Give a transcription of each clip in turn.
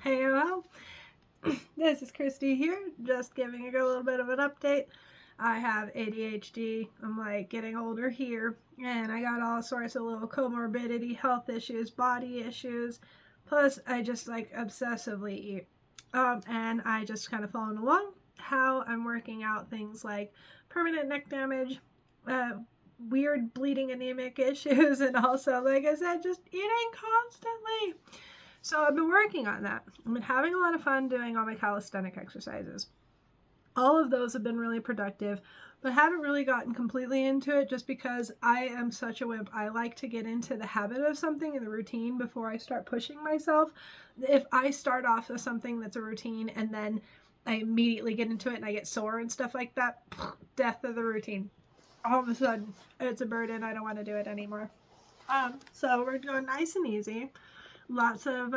Hey, hello. This is Christy here, just giving you a little bit of an update. I have ADHD. I'm like getting older here, and I got all sorts of little comorbidity, health issues, body issues. Plus, I just like obsessively eat. And I just kind of following along how I'm working out things like permanent neck damage, uh, weird bleeding anemic issues, and also, like I said, just eating constantly. So I've been working on that. I've been having a lot of fun doing all my calisthenic exercises. All of those have been really productive, but haven't really gotten completely into it just because I am such a wimp. I like to get into the habit of something in the routine before I start pushing myself. If I start off with something that's a routine and then I immediately get into it and I get sore and stuff like that, death of the routine. All of a sudden, it's a burden. I don't want to do it anymore. So we're going nice and easy. Lots of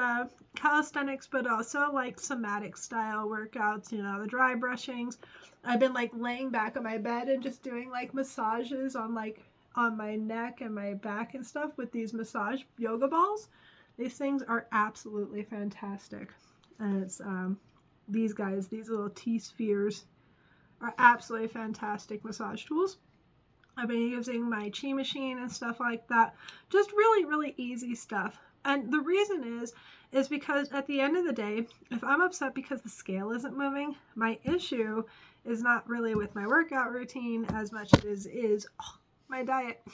calisthenics, but also like somatic style workouts, the dry brushings. I've been like laying back on my bed and just doing like massages on my neck and my back and stuff with these massage yoga balls. These things are absolutely fantastic. And it's these guys, these little T-spheres are absolutely fantastic massage tools. I've been using my chi machine and stuff like that. Just really, really easy stuff. And the reason is because at the end of the day, if I'm upset because the scale isn't moving, my issue is not really with my workout routine as much as is my diet,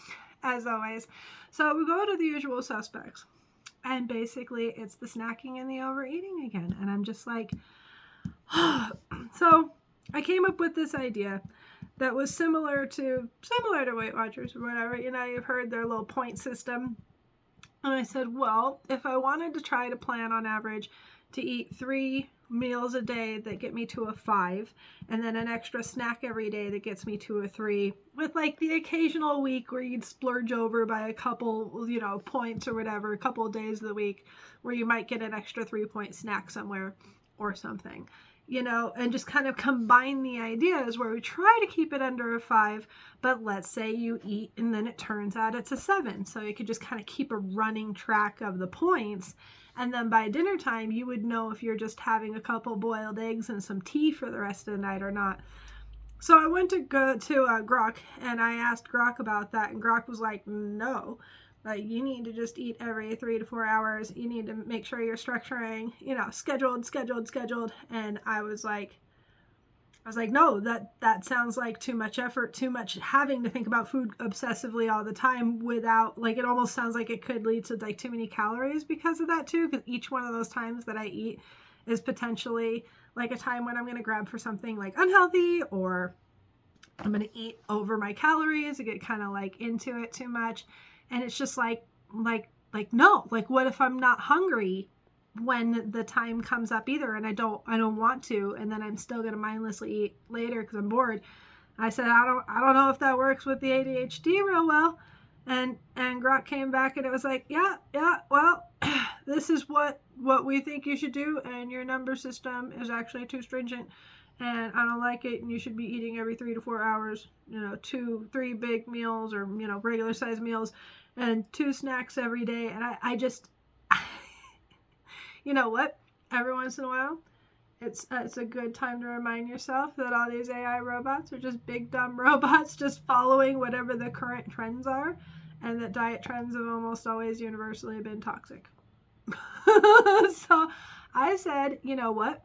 as always. So we go to the usual suspects. And basically, it's the snacking and the overeating again. And I'm just like, so I came up with this idea that was similar to Weight Watchers or whatever. You've heard their little point system. And I said, well, if I wanted to try to plan on average to eat 3 meals a day that get me to a 5, and then an extra snack every day that gets me to a 3, with like the occasional week where you'd splurge over by a couple, points or whatever, a couple of days of the week where you might get an extra 3-point snack somewhere or something. And just kind of combine the ideas where we try to keep it under a 5, but let's say you eat and then it turns out it's a 7. So you could just kind of keep a running track of the points. And then by dinner time, you would know if you're just having a couple boiled eggs and some tea for the rest of the night or not. So I went to go to Grok and I asked Grok about that. And Grok was like, no. Like, you need to just eat every 3 to 4 hours. You need to make sure you're structuring, scheduled. And I was like, no, that sounds like too much effort, too much having to think about food obsessively all the time without, like, it almost sounds like it could lead to like too many calories because of that too. Because each one of those times that I eat is potentially like a time when I'm going to grab for something like unhealthy, or I'm going to eat over my calories and get kind of like into it too much. And it's just like, no, like, what if I'm not hungry when the time comes up either, and I don't want to, and then I'm still going to mindlessly eat later because I'm bored. I said, I don't know if that works with the ADHD real well. And Grok came back and it was like, yeah, well, this is what we think you should do, and your number system is actually too stringent, and I don't like it, and you should be eating every 3 to 4 hours, 2-3 big meals, or, regular size meals, and 2 snacks every day. And I just, you know what? Every once in a while, it's a good time to remind yourself that all these AI robots are just big dumb robots just following whatever the current trends are, and that diet trends have almost always universally been toxic. So I said, you know what?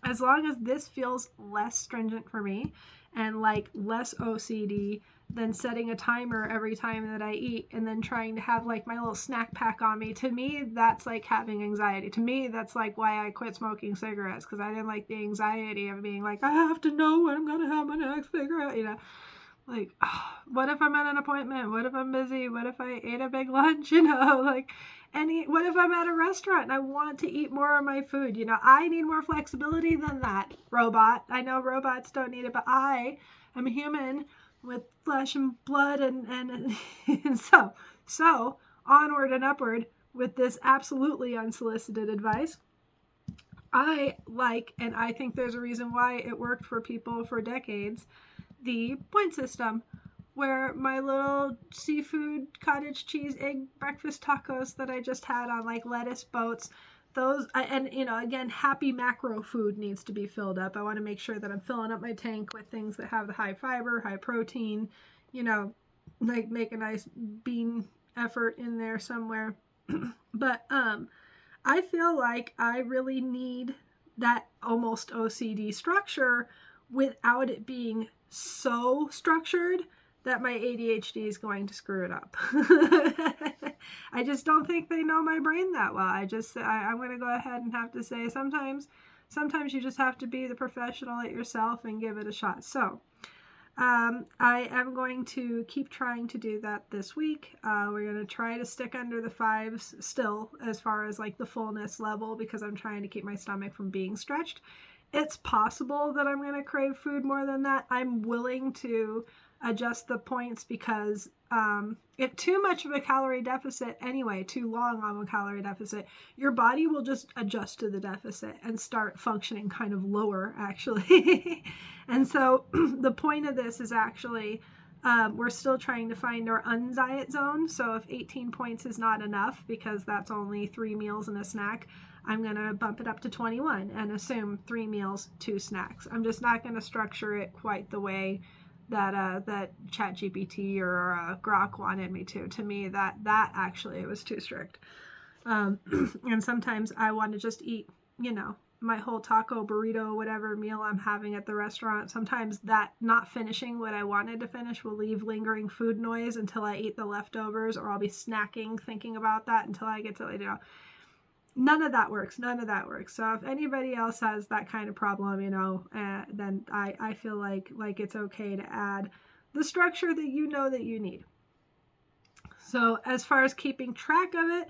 As long as this feels less stringent for me and like less OCD than setting a timer every time that I eat and then trying to have like my little snack pack on me, to me, that's like having anxiety. To me, that's like why I quit smoking cigarettes, because I didn't like the anxiety of being like, I have to know when I'm going to have my next cigarette, Like, what if I'm at an appointment? What if I'm busy? What if I ate a big lunch? What if I'm at a restaurant and I want to eat more of my food? I need more flexibility than that, robot. I know robots don't need it, but I am a human with flesh and blood, and so onward and upward with this absolutely unsolicited advice. I like, and I think there's a reason why it worked for people for decades, the point system, where my little seafood cottage cheese egg breakfast tacos that I just had on like lettuce boats, and again, happy macro food needs to be filled up. I want to make sure that I'm filling up my tank with things that have the high fiber, high protein, like make a nice bean effort in there somewhere. But I feel like I really need that almost OCD structure without it being so structured that my ADHD is going to screw it up. I just don't think they know my brain that well. I'm going to go ahead and have to say sometimes you just have to be the professional at yourself and give it a shot. So I am going to keep trying to do that this week. We're going to try to stick under the 5s still as far as like the fullness level, because I'm trying to keep my stomach from being stretched. It's possible that I'm going to crave food more than that. I'm willing to adjust the points because if too much of a calorie deficit anyway, too long of a calorie deficit, your body will just adjust to the deficit and start functioning kind of lower actually. And so the point of this is actually we're still trying to find our undiet zone. So if 18 points is not enough, because that's only 3 meals and a snack, I'm going to bump it up to 21 and assume 3 meals, 2 snacks. I'm just not going to structure it quite the way that ChatGPT or Grok wanted me to. To me, that actually it was too strict. And sometimes I want to just eat, my whole taco, burrito, whatever meal I'm having at the restaurant. Sometimes that not finishing what I wanted to finish will leave lingering food noise until I eat the leftovers, or I'll be snacking thinking about that until I get to, none of that works. So if anybody else has that kind of problem, then I feel like it's okay to add the structure that that you need. So as far as keeping track of it,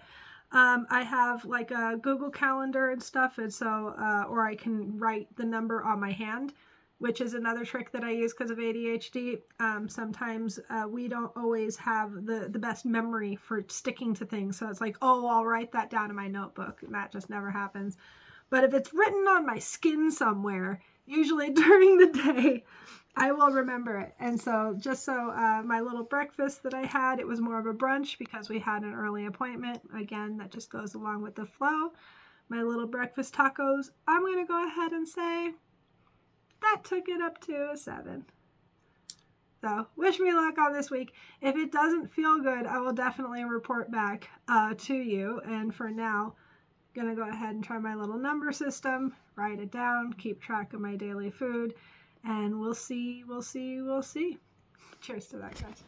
I have like a Google Calendar and stuff, and so or I can write the number on my hand, which is another trick that I use because of ADHD. Sometimes we don't always have the best memory for sticking to things. So it's like, oh, I'll write that down in my notebook. And that just never happens. But if it's written on my skin somewhere, usually during the day, I will remember it. And so my little breakfast that I had, it was more of a brunch because we had an early appointment. Again, that just goes along with the flow. My little breakfast tacos, I'm going to go ahead and say that took it up to a 7. So wish me luck on this week. If it doesn't feel good, I will definitely report back to you. And for now, I'm going to go ahead and try my little number system, write it down, keep track of my daily food, and we'll see. Cheers to that, guys.